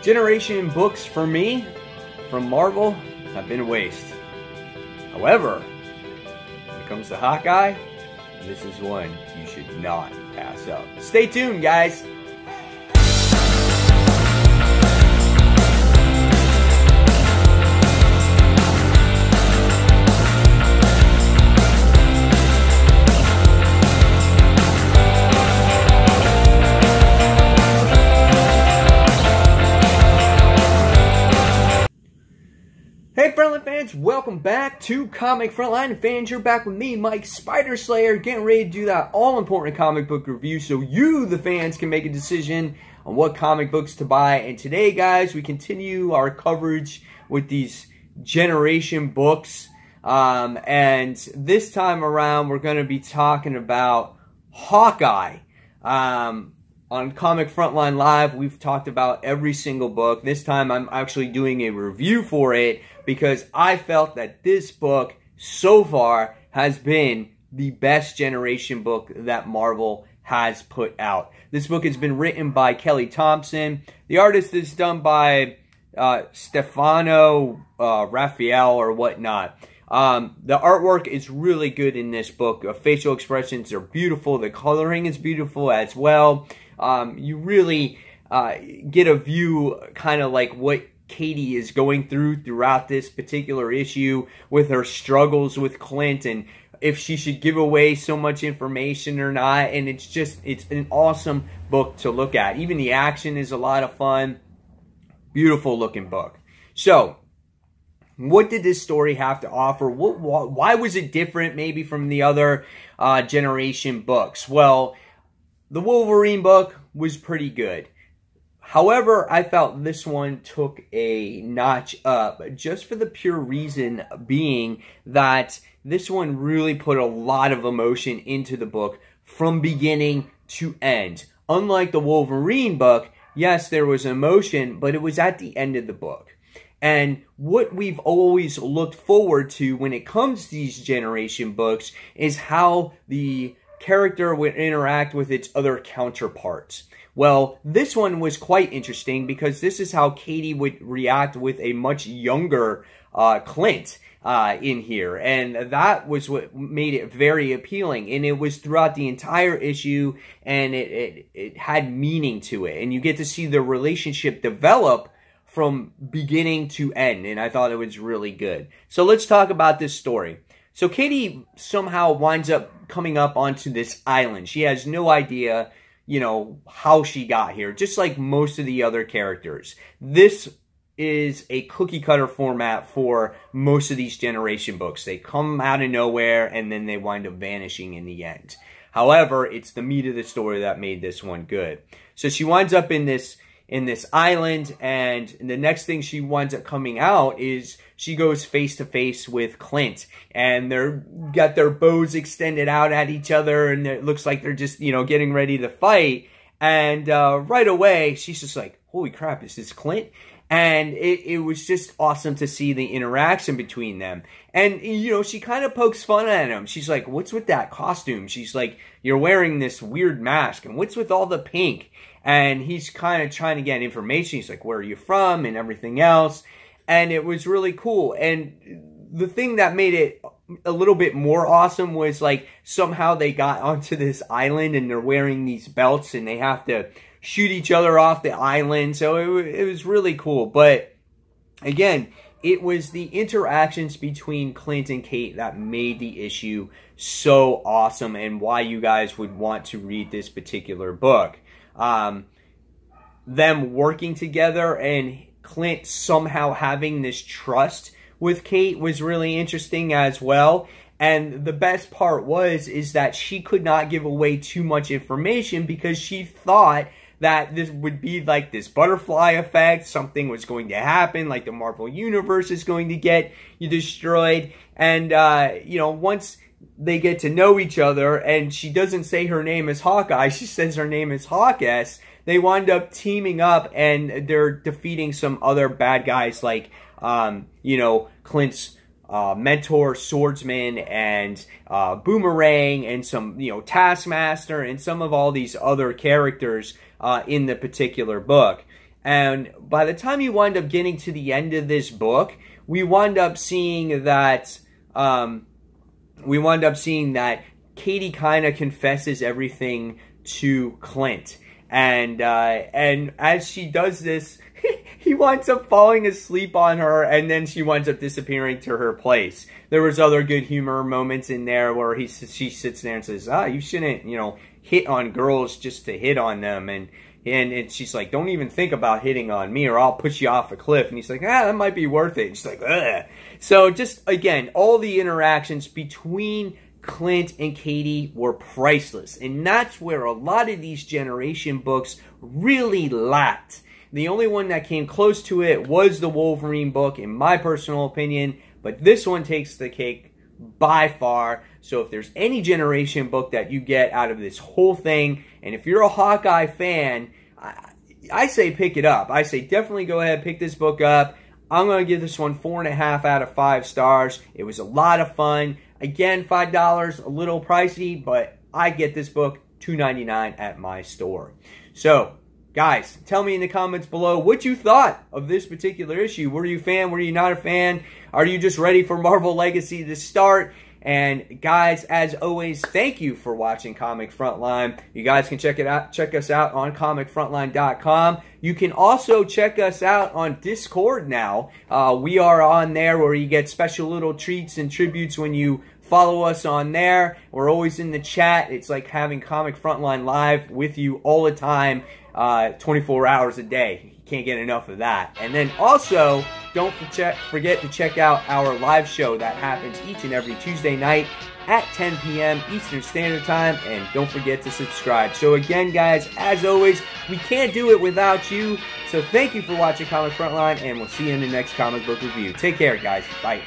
Generation books for me, from Marvel, have been a waste. However, when it comes to Hawkeye, this is one you should not pass up. Stay tuned, guys. Hey Frontline fans, welcome back to Comic Frontline. Fans, you're back with me, Mike Spider Slayer, getting ready to do that all-important comic book review so you, the fans, can make a decision on what comic books to buy. And today, guys, we continue our coverage with these Generation books. And this time around, we're going to be talking about Hawkeye. On Comic Frontline Live, we've talked about every single book. This time, I'm actually doing a review for it because I felt that this book, so far, has been the best Generation book that Marvel has put out. This book has been written by Kelly Thompson. The artist is done by Stefano Raphael or whatnot. The artwork is really good in this book. Facial expressions are beautiful. The coloring is beautiful as well. You really get a view kind of like what Katie is going throughout this particular issue with her struggles with Clint and if she should give away so much information or not. And it's an awesome book to look at. Even the action is a lot of fun. Beautiful looking book. So, what did this story have to offer? Why was it different maybe from the other Generation books? Well, the Wolverine book was pretty good. However, I felt this one took a notch up just for the pure reason being that this one really put a lot of emotion into the book from beginning to end. Unlike the Wolverine book, yes, there was emotion, but it was at the end of the book. And what we've always looked forward to when it comes to these Generation books is how the character would interact with its other counterparts. Well, this one was quite interesting because this is how Katie would react with a much younger Clint in here. And that was what made it very appealing. And it was throughout the entire issue, and it had meaning to it. And you get to see the relationship develop from beginning to end, and I thought it was really good. So let's talk about this story. So Katie somehow winds up coming up onto this island. She has no idea, you know, how she got here, just like most of the other characters. This is a cookie-cutter format for most of these Generation books. They come out of nowhere, and then they wind up vanishing in the end. However, it's the meat of the story that made this one good. So she winds up in this island, and the next thing she winds up coming out is she goes face to face with Clint, and they're got their bows extended out at each other, and it looks like they're just, you know, getting ready to fight. And right away, she's just like, holy crap, is this Clint? And it was just awesome to see the interaction between them. And, you know, she kind of pokes fun at him. She's like, what's with that costume? She's like, you're wearing this weird mask, and what's with all the pink? And he's kind of trying to get information. He's like, where are you from? And everything else. And it was really cool. And the thing that made it a little bit more awesome was, like, somehow they got onto this island and they're wearing these belts and they have to shoot each other off the island. So it was really cool. But again, it was the interactions between Clint and Kate that made the issue so awesome and why you guys would want to read this particular book. Them working together and Clint somehow having this trust with Kate was really interesting as well. And the best part is that she could not give away too much information because she thought that this would be like this butterfly effect. Something was going to happen, like the Marvel Universe is going to get destroyed. And, you know, once they get to know each other, and she doesn't say her name is Hawkeye, she says her name is Hawkess, they wind up teaming up, and they're defeating some other bad guys like, you know, Clint's mentor, Swordsman, and Boomerang, and some, you know, Taskmaster, and some of all these other characters in the particular book. And by the time you wind up getting to the end of this book, we wind up seeing that Katie kind of confesses everything to Clint. And as she does this, he winds up falling asleep on her, and then she winds up disappearing to her place. There was other good humor moments in there where she sits there and says, you shouldn't, hit on girls just to hit on them. And she's like, don't even think about hitting on me or I'll push you off a cliff. And he's like, that might be worth it. And she's like, ugh. So just, again, all the interactions between Clint and Katie were priceless. And that's where a lot of these Generation books really lacked. The only one that came close to it was the Wolverine book, in my personal opinion. But this one takes the cake by far. So if there's any Generation book that you get out of this whole thing, and if you're a Hawkeye fan, I say pick it up. I say definitely go ahead, pick this book up. I'm going to give this one 4.5 out of 5 stars. It was a lot of fun. Again, $5, a little pricey, but I get this book $2.99 at my store. So, guys, tell me in the comments below what you thought of this particular issue. Were you a fan? Were you not a fan? Are you just ready for Marvel Legacy to start? And guys, as always, thank you for watching Comic Frontline. You guys can check us out on comicfrontline.com. You can also check us out on Discord now. We are on there where you get special little treats and tributes when you follow us on there. We're always in the chat. It's like having Comic Frontline live with you all the time, 24 hours a day. You can't get enough of that. And then also, don't forget to check out our live show that happens each and every Tuesday night at 10 p.m. Eastern Standard Time. And don't forget to subscribe. So again, guys, as always, we can't do it without you. So thank you for watching Comic Frontline, and we'll see you in the next comic book review. Take care, guys. Bye.